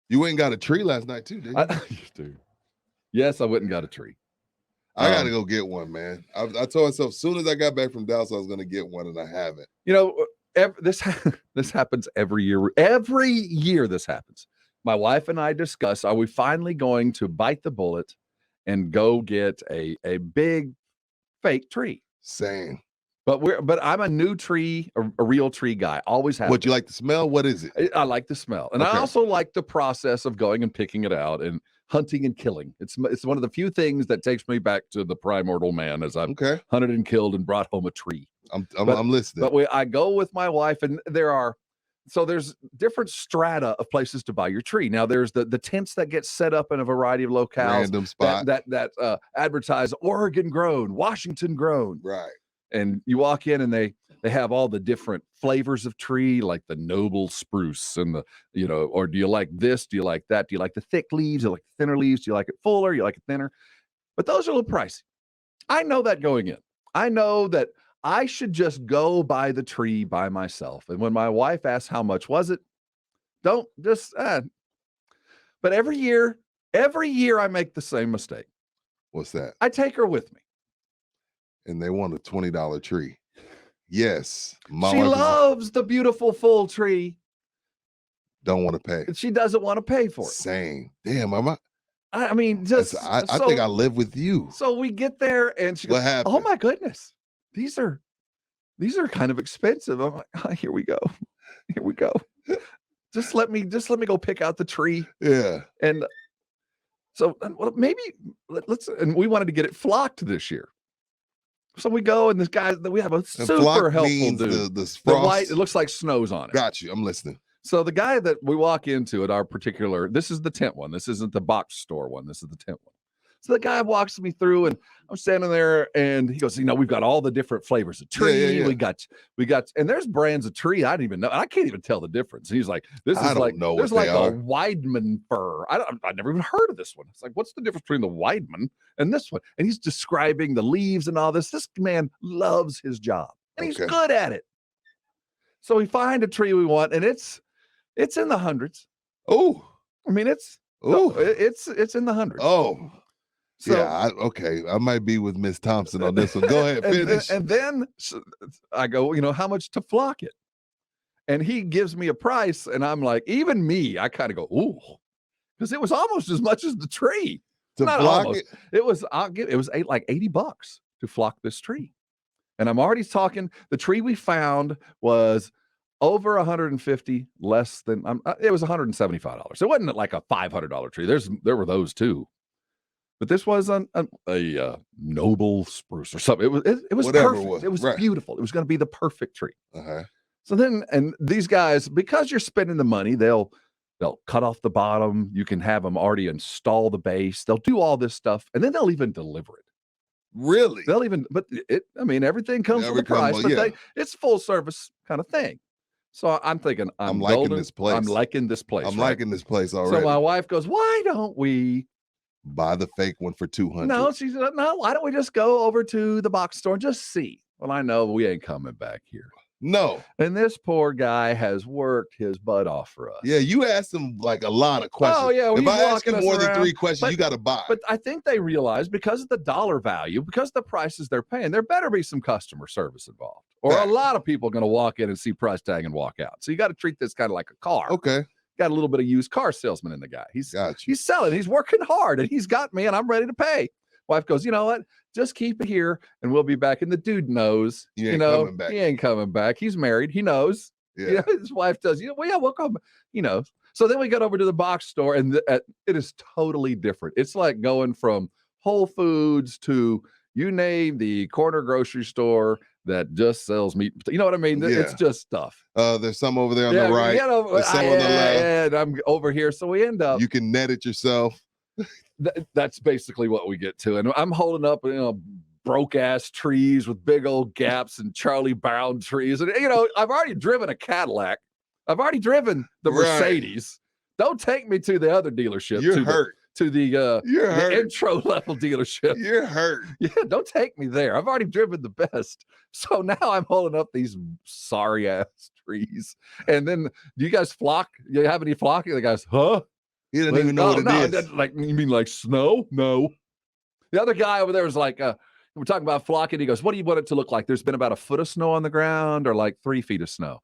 You went and got a tree last night too, didn't you? Dude. Yes, I went and got a tree. I gotta go get one, man. I told myself as soon as I got back from Dallas, I was gonna get one, and I haven't. You know, this happens every year. Every year this happens. My wife and I discuss: are we finally going to bite the bullet and go get a big fake tree? Same. But I'm a new tree, a real tree guy. Always have. What you like the smell? What is it? I like the smell, and I also like the process of going and picking it out and hunting and killing. It's one of the few things that takes me back to the primordial man, as I've hunted and killed and brought home a tree. I'm listening. But I go with my wife, and there's different strata of places to buy your tree. Now there's the tents that get set up in a variety of locales, random spot that advertise Oregon grown, Washington grown, right. And you walk in and they have all the different flavors of tree, like the noble spruce and or do you like this? Do you like that? Do you like the thick leaves? Do you like the thinner leaves? Do you like it fuller? Do you like it thinner? But those are a little pricey. I know that going in. I know that I should just go buy the tree by myself. And when my wife asks how much was it, don't just, but every year I make the same mistake. What's that? I take her with me. And they want a $20 tree. Yes. She loves the beautiful full tree. Don't want to pay. She doesn't want to pay for it. Same. Damn, I mean, just I think I live with you. So we get there and she goes, "Oh my goodness, these are kind of expensive." I'm like, "Oh, here we go. Just let me go pick out the tree." Yeah. And so maybe let's. And we wanted to get it flocked this year. So we go, and we have a super helpful dude. The white, it looks like snow's on it. Got you. I'm listening. So the guy that we walk into at our particular, this is the tent one. This isn't the box store one. This is the tent one. So the guy walks me through, and I'm standing there, and he goes, we've got all the different flavors of tree. Yeah. We got, and there's brands of tree I didn't even know. I can't even tell the difference. And he's like, there's like a Weidman fir. I've never even heard of this one. It's like, what's the difference between the Weidman and this one? And he's describing the leaves and all this. This man loves his job, and he's good at it. So we find a tree we want, and it's in the hundreds. Oh, I mean, it's in the hundreds. Oh. So, yeah, I might be with Miss Thompson on this one. Go ahead, finish. And then I go, how much to flock it? And he gives me a price, and I'm like, even me, I kind of go, ooh, because it was almost as much as the tree. Not flock almost. It was like $80 to flock this tree. And I'm already talking, the tree we found was over 150, less than, it was $175. It wasn't like a $500 tree. There were those too. But this was a noble spruce or something. It was perfect. It was beautiful. It was going to be the perfect tree. Uh-huh. So then, and these guys, because you're spending the money, they'll cut off the bottom. You can have them already install the base. They'll do all this stuff, and then they'll even deliver it. Really? Everything comes with a price, but it's full service kind of thing. So I'm thinking, I'm liking this place. I'm liking this place. I'm liking this place already. So my wife goes, why don't we buy the fake one for $200? No, she said, no, why don't we just go over to the box store and just see? Well, I know we ain't coming back here. No. And this poor guy has worked his butt off for us. Yeah, you asked him like a lot of questions. Oh, yeah. If I ask him more than 3 questions, you got to buy. But I think they realize because of the dollar value, because of the prices they're paying, there better be some customer service involved. Or a lot of people are going to walk in and see price tag and walk out. So you got to treat this kind of like a car. Okay. Got a little bit of used car salesman in the guy. He's selling. He's working hard, and he's got me, and I'm ready to pay. Wife goes, you know what? Just keep it here, and we'll be back. And the dude knows, he ain't coming back. He's married. He knows. Yeah. His wife does. We'll come. So then we got over to the box store, and it is totally different. It's like going from Whole Foods to you name the corner grocery store that just sells meat. You know what I mean? Yeah. It's just stuff. There's some over there on the right. There's some on the left. And I'm over here. So we end up. You can net it yourself. That's basically what we get to. And I'm holding up, broke ass trees with big old gaps and Charlie Brown trees. And, I've already driven a Cadillac. I've already driven the Mercedes. Don't take me to the other dealership. You're hurt. To the intro level dealership. You're hurt. Yeah, don't take me there. I've already driven the best. So now I'm holding up these sorry ass trees. And then do you guys flock? You have any flocking? The guys, huh? He doesn't even know what it is. Like, you mean like snow? No. The other guy over there was like, we're talking about flocking. He goes, what do you want it to look like? There's been about a foot of snow on the ground or like 3 feet of snow.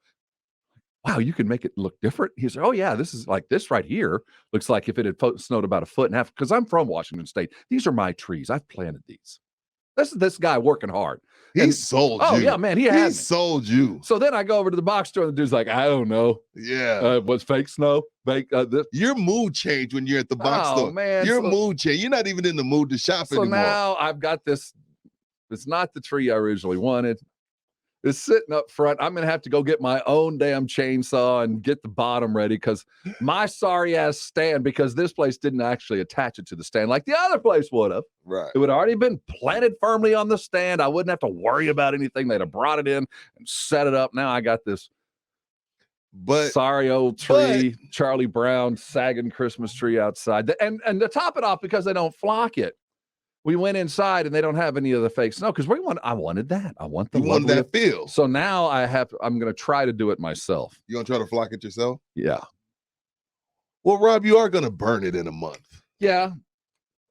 Wow, you can make it look different. He's like, oh yeah, this is like this right here. Looks like if it had snowed about a foot and a half, because I'm from Washington State. These are my trees. I've planted these. This guy working hard. He sold you. Oh yeah, man, he sold you. So then I go over to the box store and the dude's like, I don't know. Yeah. What's fake snow? Fake this. Your mood changed when you're at the box store. Man. Your mood changed. You're not even in the mood to shop anymore. So now I've got this. It's not the tree I originally wanted. It's sitting up front. I'm going to have to go get my own damn chainsaw and get the bottom ready because my sorry ass stand, because this place didn't actually attach it to the stand like the other place would have. Right. It would have already been planted firmly on the stand. I wouldn't have to worry about anything. They'd have brought it in and set it up. Now I got this sorry old tree, Charlie Brown sagging Christmas tree outside. And to top it off, because they don't flock it, we went inside and they don't have any of the fake snow because I wanted that. I want that feel. So now I'm going to try to do it myself. You going to try to flock it yourself? Yeah. Well, Rob, you are going to burn it in a month. Yeah.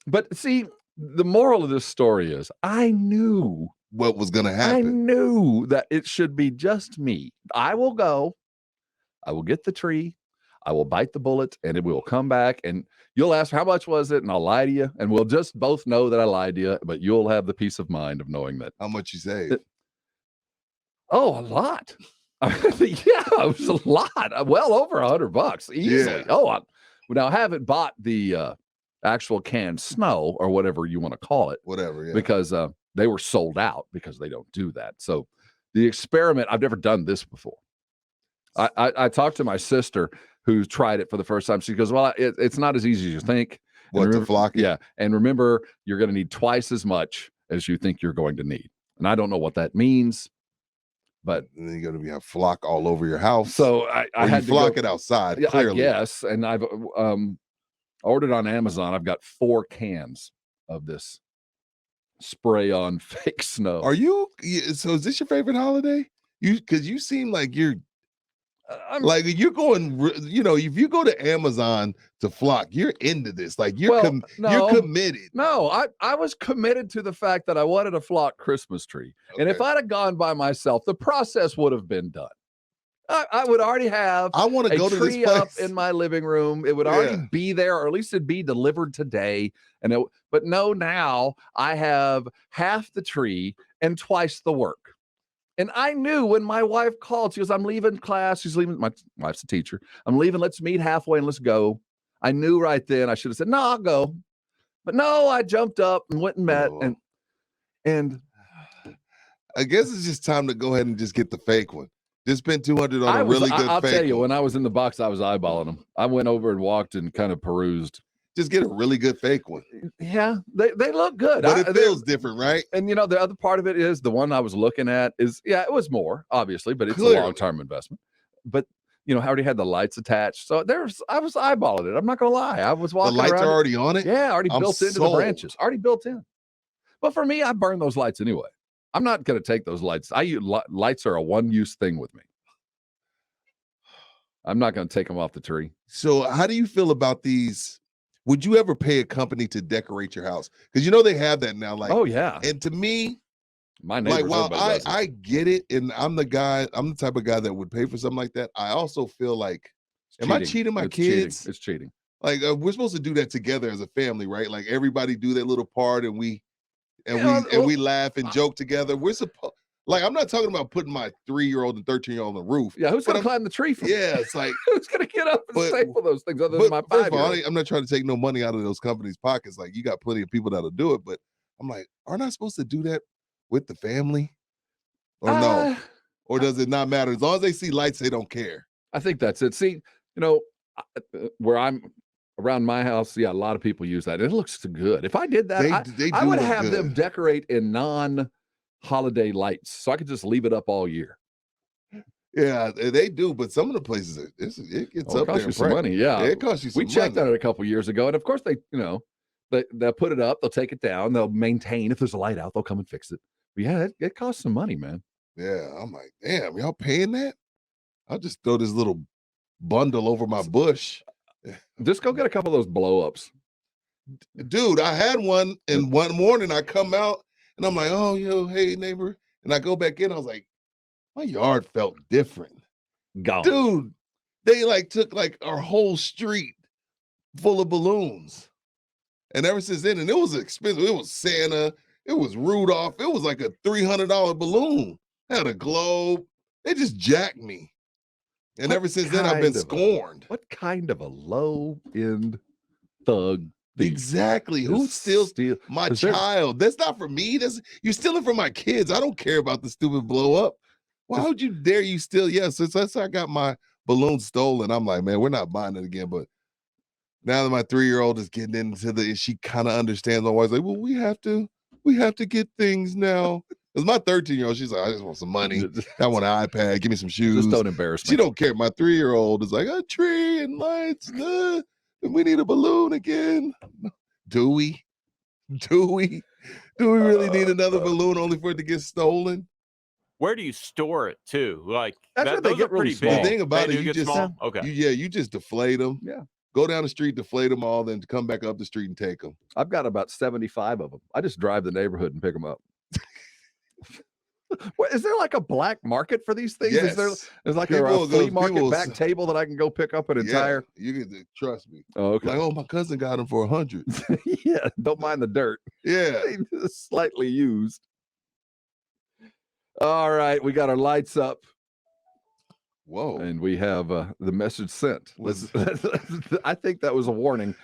But see, the moral of this story is I knew what was going to happen. I knew that it should be just me. I will go. I will get the tree. I will bite the bullet and it will come back and you'll ask, how much was it? And I'll lie to you. And we'll just both know that I lied to you, but you'll have the peace of mind of knowing that. How much you saved? A lot. Yeah, it was a lot. Well over $100 easily. Yeah. Oh, now I haven't bought the actual canned snow or whatever you want to call it. Whatever, yeah. Because they were sold out because they don't do that. So the experiment, I've never done this before. I talked to my sister who tried it for the first time. She goes, well, it's not as easy as you think. To flock it? Yeah. And remember, you're going to need twice as much as you think you're going to need. And I don't know what that means, but and then you're going to have flock all over your house. So I had to flock it outside. Yeah, clearly. Yes. And I've ordered on Amazon. I've got 4 cans of this spray on fake snow. So is this your favorite holiday? Because you seem like you're like you're going, if you go to Amazon to flock, you're into this. Like you're committed. No, I was committed to the fact that I wanted a flock Christmas tree. Okay. And if I'd have gone by myself, the process would have been done. I would already have a tree up in my living room. It would already be there, or at least it'd be delivered today. But no, now I have half the tree and twice the work. And I knew when my wife called, she goes, I'm leaving class. She's leaving. My wife's a teacher. I'm leaving. Let's meet halfway and let's go. I knew right then I should have said, no, I'll go. But no, I jumped up and went and met. And I guess it's just time to go ahead and just get the fake one. Just spend $200 on a really good fake one. I'll tell you, when I was in the box, I was eyeballing them. I went over and walked and kind of perused. Just get a really good fake one. Yeah, they look good. But it feels different, right? And the other part of it is the one I was looking at is, it was more, obviously, but it's a long-term investment. But, I already had the lights attached. So I was eyeballing it. I'm not going to lie. I was walking around. The lights are already on it? Yeah, already built into the branches. Already built in. But for me, I burn those lights anyway. I'm not going to take those lights. Lights are a one-use thing with me. I'm not going to take them off the tree. So how do you feel about these? Would you ever pay a company to decorate your house? Because they have that now. Like, oh yeah. And to me, my neighbors, while I get it, and I'm the type of guy that would pay for something like that. I also feel like, am I cheating my kids? It's cheating. Like we're supposed to do that together as a family, right? Like everybody do their little part, and we laugh and joke together. We're supposed. Like, I'm not talking about putting my 3-year-old and 13-year-old on the roof. Yeah, who's going to climb the tree for Yeah, it's like... who's going to get up and staple those things other than my 5-year-old? I'm not trying to take no money out of those companies' pockets. Like, you got plenty of people that'll do it, but I'm like, aren't I supposed to do that with the family? Or no? Or does it not matter? As long as they see lights, they don't care. I think that's it. See, where I'm... around my house, a lot of people use that. It looks good. If I did that, I would have them decorate in non-holiday lights, so I could just leave it up all year. Yeah, they do, but some of the places it gets up there. It costs you some money. Yeah, it costs you some money. We checked on it a couple years ago, and of course they'll put it up, they'll take it down, they'll maintain. If there's a light out, they'll come and fix it. But yeah, it costs some money, man. Yeah, I'm like, damn, y'all paying that? I'll just throw this little bundle over my bush. Just go get a couple of those blow-ups. Dude, I had one, and one morning I come out and I'm like, oh, hey, neighbor. And I go back in, I was like, my yard felt different. Gone. Dude, they like took like our whole street full of balloons. And ever since then, and it was expensive. It was Santa, it was Rudolph, it was like a $300 balloon. It had a globe. They just jacked me. And ever since then, I've been scorned. What kind of a low-end thug thief? Exactly. Who steals my child? That's not for me. You're stealing from my kids. I don't care about the stupid blow up. Why would you dare you steal? Yes, since I got my balloon stolen, I'm like, man, we're not buying it again. But now that my 3-year-old is getting into she kind of understands. My wife's like, well, we have to get things now. Because my 13-year-old, she's like, I just want some money. I want an iPad. Give me some shoes. Just don't embarrass me. She don't care. My 3-year-old is like, a tree and lights. And we need a balloon again. Do we? Do we really need another balloon only for it to get stolen? Where do you store it too? Like that's where they get really small. The thing about it, you just okay. You just deflate them. Yeah. Go down the street, deflate them all, then come back up the street and take them. I've got about 75 of them. I just drive the neighborhood and pick them up. What, is there like a black market for these things? Yes. There's like a flea market back table that I can go pick up an entire. You can trust me. Oh, okay. Like, oh, my cousin got them for 100. Yeah, don't mind the dirt. Yeah, slightly used. All right, we got our lights up. Whoa. And we have the message sent. I think that was a warning.